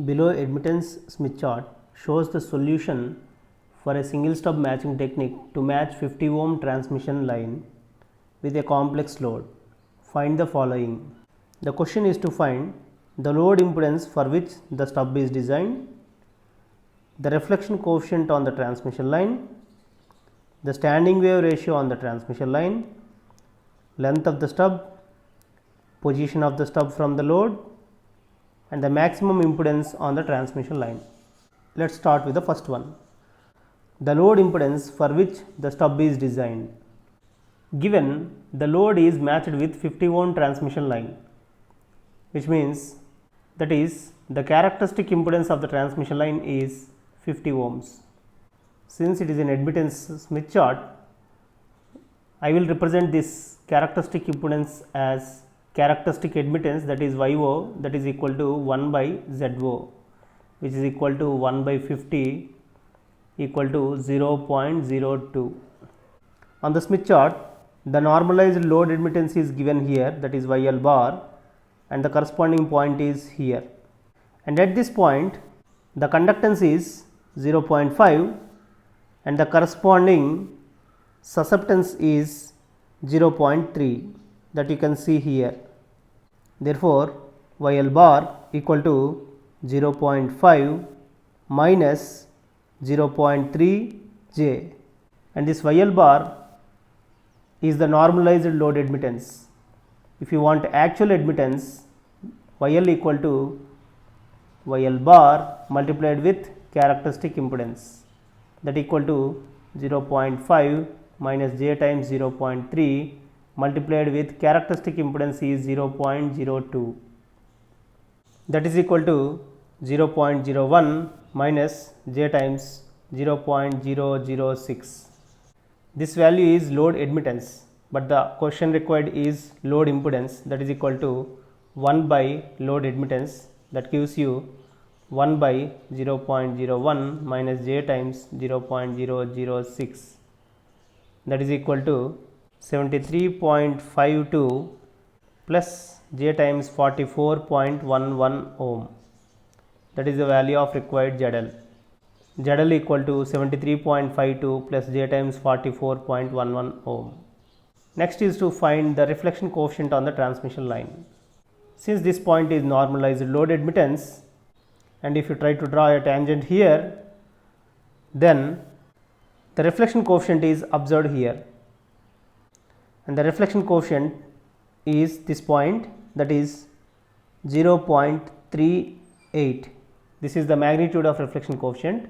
Below admittance Smith chart shows the solution for a single stub matching technique to match 50 ohm transmission line with a complex load. Find the following. The question is to find the load impedance for which the stub is designed, the reflection coefficient on the transmission line, the standing wave ratio on the transmission line, length of the stub, position of the stub from the load, and the maximum impedance on the transmission line. Let us start with the first one. The load impedance for which the stub is designed. Given the load is matched with 50 ohm transmission line, which means that is the characteristic impedance of the transmission line is 50 ohms. Since it is an admittance Smith chart, I will represent this characteristic impedance as characteristic admittance, that is YO, that is equal to 1 by ZO, which is equal to 1 by 50 equal to 0.02. On the Smith chart, the normalized load admittance is given here, that is YL bar, and the corresponding point is here. And at this point, the conductance is 0.5 and the corresponding susceptance is 0.3, that you can see here. Therefore, YL bar equal to 0.5 minus 0.3 J, and this YL bar is the normalized load admittance. If you want actual admittance, YL equal to YL bar multiplied with characteristic impedance, that equal to 0.5 minus J times 0.3 multiplied with characteristic impedance is 0.02, that is equal to 0.01 minus J times 0.006. This value is load admittance, but the question required is load impedance, that is equal to 1 by load admittance, that gives you 1 by 0.01 minus J times 0.006, that is equal to 73.52 plus J times 44.11 ohm, that is the value of required ZL. ZL equal to 73.52 plus J times 44.11 ohm. Next is to find the reflection coefficient on the transmission line. Since this point is normalized load admittance, and if you try to draw a tangent here, then the reflection coefficient is observed here, and the reflection coefficient is this point, that is 0.38. This is the magnitude of reflection coefficient.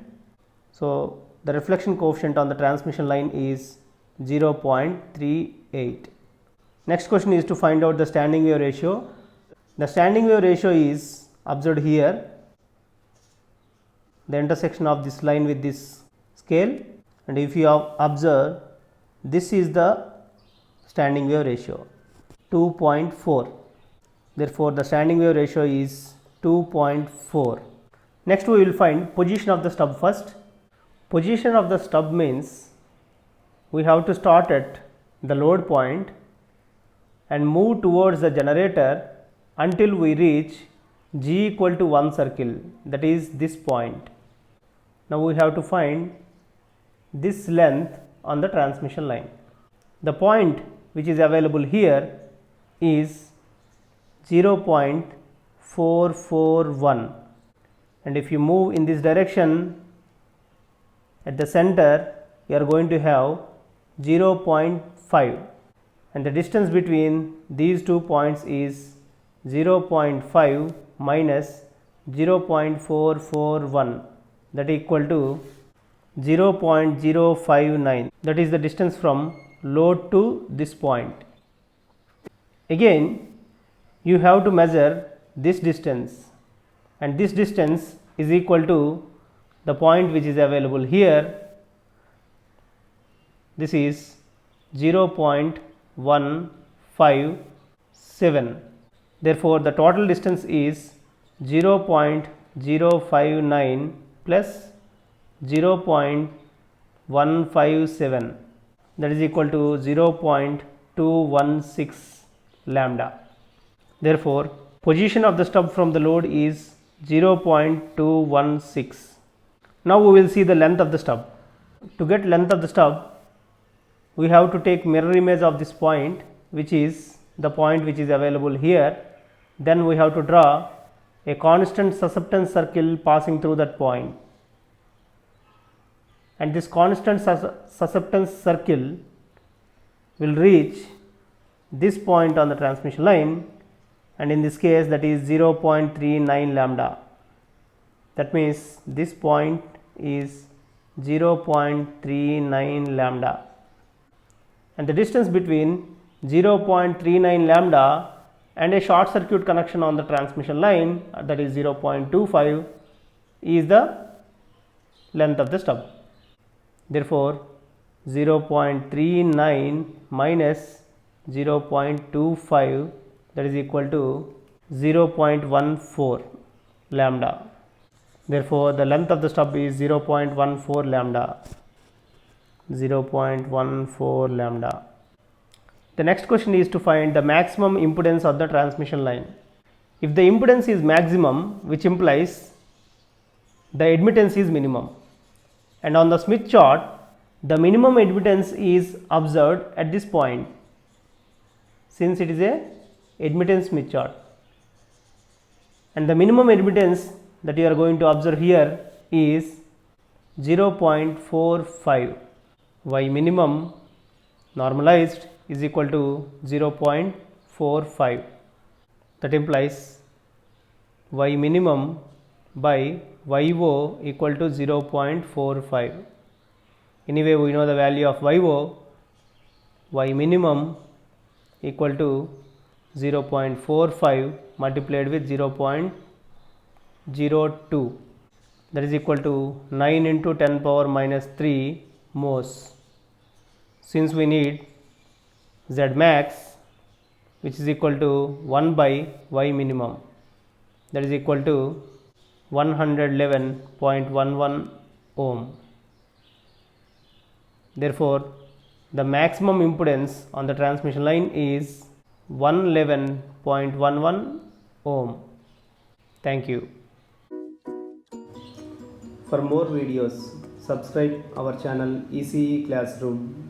So, the reflection coefficient on the transmission line is 0.38. Next question is to find out the standing wave ratio. The standing wave ratio is observed here, the intersection of this line with this scale, and if you observe, this is the standing wave ratio 2.4. Therefore, the standing wave ratio is 2.4. Next we will find position of the stub first. Position of the stub means we have to start at the load point and move towards the generator until we reach G equal to 1 circle, that is this point. Now we have to find this length on the transmission line. The point which is available here is 0.441, and if you move in this direction, at the center you are going to have 0.5, and the distance between these 2 points is 0.5 minus 0.441, that equal to 0.059, that is the distance from load to this point. Again, you have to measure this distance, and this distance is equal to the point which is available here. This is 0.157. Therefore, the total distance is 0.059 plus 0.157, that is equal to 0.216 lambda. Therefore, position of the stub from the load is 0.216. Now we will see the length of the stub. To get length of the stub, we have to take mirror image of this point, which is the point which is available here. Then we have to draw a constant susceptance circle passing through that point, and this constant susceptance circle will reach this point on the transmission line, and in this case that is 0.39 lambda. That means this point is 0.39 lambda, and the distance between 0.39 lambda and a short circuit connection on the transmission line, that is 0.25, is the length of the stub. Therefore, 0.39 minus 0.25, that is equal to 0.14 lambda. Therefore, the length of the stub is 0.14 lambda. 0.14 lambda. The next question is to find the maximum impedance of the transmission line. If the impedance is maximum, which implies the admittance is minimum, and on the Smith chart the minimum admittance is observed at this point, since it is a admittance Smith chart, and the minimum admittance that you are going to observe here is 0.45. Y minimum normalized is equal to 0.45. That implies Y minimum by YO equal to 0.45. Anyway, we know the value of YO. Y minimum equal to 0.45 multiplied with 0.02, that is equal to 9 into 10 power minus 3 mhos. Since we need Z max, which is equal to 1 by Y minimum, that is equal to 111.11 ohm. Therefore, the maximum impedance on the transmission line is 111.11 ohm. Thank you. For more videos, subscribe our channel ECE Classroom.